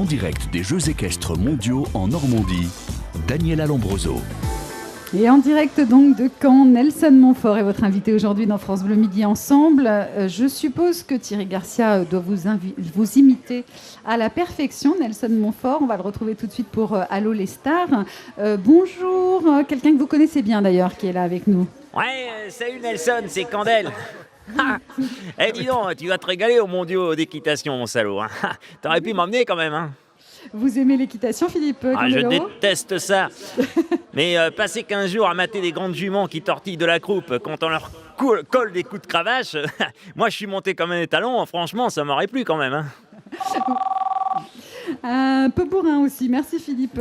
En direct des Jeux équestres mondiaux en Normandie, Daniela Lombroso. Et en direct donc de Caen, Nelson Montfort est votre invité aujourd'hui dans France Bleu Midi Ensemble. Je suppose que Thierry Garcia doit vous imiter à la perfection. Nelson Montfort, on va le retrouver tout de suite pour Allô les stars. Bonjour, quelqu'un que vous connaissez bien d'ailleurs qui est là avec nous. Ouais, salut Nelson, c'est Candel. Eh dis donc, tu vas te régaler aux mondiaux d'équitation, mon salaud. Hein. T'aurais pu m'emmener quand même. Hein. Vous aimez l'équitation, Philippe Je Candeloro ? déteste ça. Mais passer 15 jours à mater des grandes juments qui tortillent de la croupe quand on leur colle des coups de cravache, moi je suis monté comme un étalon, franchement ça m'aurait plu quand même. Hein. Un peu bourrin aussi, merci Philippe.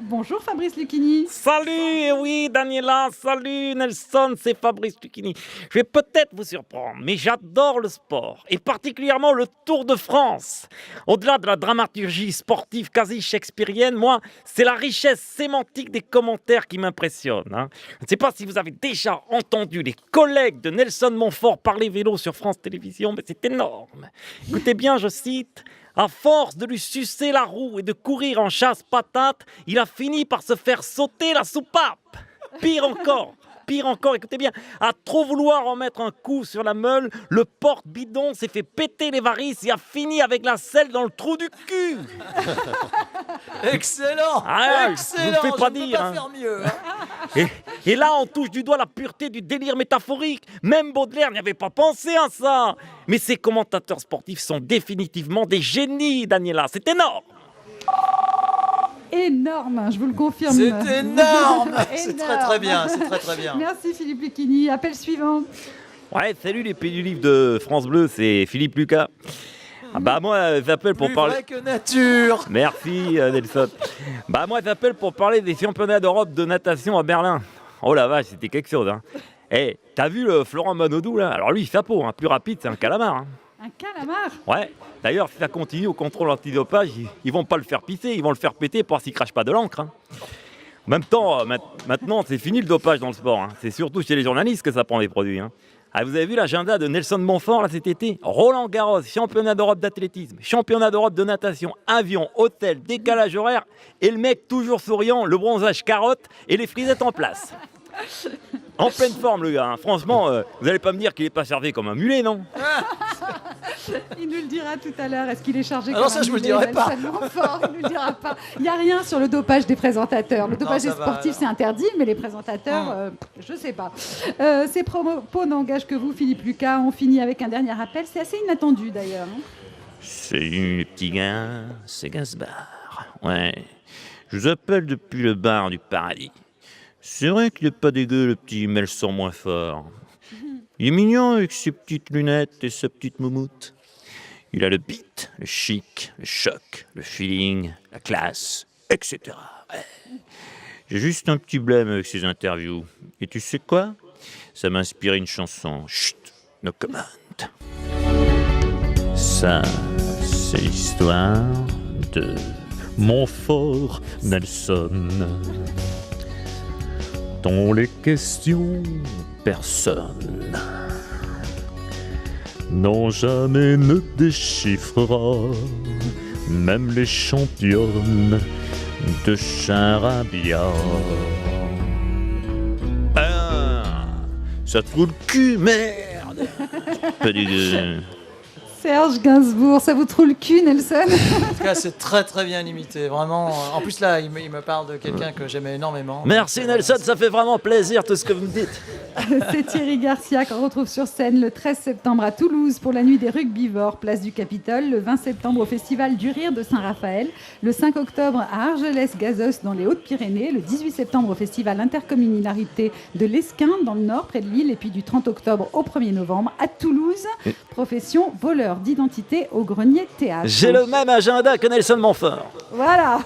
Bonjour Fabrice Lucchini. Salut, oui Daniela, salut Nelson, c'est Fabrice Lucchini. Je vais peut-être vous surprendre, mais j'adore le sport, et particulièrement le Tour de France. Au-delà de la dramaturgie sportive quasi shakespearienne, moi, c'est la richesse sémantique des commentaires qui m'impressionne. Hein. Je ne sais pas si vous avez déjà entendu les collègues de Nelson Montfort parler vélo sur France Télévisions, mais c'est énorme. Écoutez bien, je cite... À force de lui sucer la roue et de courir en chasse-patate, il a fini par se faire sauter la soupape. Pire encore, écoutez bien, à trop vouloir en mettre un coup sur la meule, le porte-bidon s'est fait péter les varices et a fini avec la selle dans le trou du cul. Excellent, excellent, je vous fais pas je ne peux dire, pas hein. faire mieux. Hein. Et là, on touche du doigt la pureté du délire métaphorique. Même Baudelaire n'y avait pas pensé à ça. Mais ces commentateurs sportifs sont définitivement des génies, Daniela. C'est énorme. Énorme, je vous le confirme. C'est énorme. C'est très bien, c'est très bien. Merci Philippe Lucchini. Appel suivant. Ouais, salut les pays du livre de France Bleu, c'est Philippe Lucas. Ah bah moi, j'appelle pour Plus parler... vrai que nature. Merci Nelson. Bah moi, j'appelle pour parler des championnats d'Europe de natation à Berlin. Oh la vache, c'était quelque chose. Hein. Eh, t'as vu le Florent Manodou là? Alors lui, chapeau, hein, plus rapide, c'est un calamar. Hein. Un calamar. Ouais. D'ailleurs, si ça continue au contrôle antidopage, ils vont pas le faire pisser, ils vont le faire péter pour s'il crache pas de l'encre. Hein. En même temps, maintenant, c'est fini le dopage dans le sport. Hein. C'est surtout chez les journalistes que ça prend des produits. Hein. Ah, vous avez vu l'agenda de Nelson Montfort là, cet été? Roland Garros, championnat d'Europe d'athlétisme, championnat d'Europe de natation, avion, hôtel, décalage horaire, et le mec toujours souriant, le bronzage carotte et les frisettes en place. En pleine forme le gars, hein. Franchement, vous allez pas me dire qu'il est pas servi comme un mulet, non? Il nous le dira tout à l'heure. Est-ce qu'il est chargé? Alors ça, je vous le dirai pas. Il nous le dira pas. Il n'y a rien sur le dopage des présentateurs. Le dopage des sportifs, c'est interdit, mais les présentateurs, je sais pas. Ces propos n'engagent que vous, Philippe Lucas. On finit avec un dernier appel. C'est assez inattendu d'ailleurs. Hein. Salut les petits gars, c'est Gaspard. Ouais, je vous appelle depuis le bar du paradis. C'est vrai qu'il est pas dégueu le petit Nelson Montfort. Il est mignon avec ses petites lunettes et sa petite moumoute. Il a le beat, le chic, le choc, le feeling, la classe, etc. Ouais. J'ai juste un petit blême avec ses interviews. Et tu sais quoi? Ça m'a inspiré une chanson. Chut, no comment. Ça, c'est l'histoire de Montfort Nelson, dont les questions personne non jamais ne déchiffrera, même les championnes de charabia. Ah, ça te fout le cul, merde. Pas dégueu. Serge Gainsbourg, ça vous trouve le cul, Nelson? En tout cas, c'est très bien imité. Vraiment. En plus, là, il me parle de quelqu'un que j'aimais énormément. Merci Nelson, ça fait vraiment plaisir tout ce que vous me dites. C'est Thierry Garcia qu'on retrouve sur scène le 13 septembre à Toulouse pour la nuit des rugbivores, place du Capitole, le 20 septembre au Festival du Rire de Saint-Raphaël, le 5 octobre à Argelès-Gazos dans les Hautes-Pyrénées, le 18 septembre au Festival Intercommunalité de l'Esquin dans le Nord, près de Lille, et puis du 30 octobre au 1er novembre à Toulouse, profession voleur d'identité au Grenier Théâtre. J'ai le même agenda que Nelson Montfort. Voilà.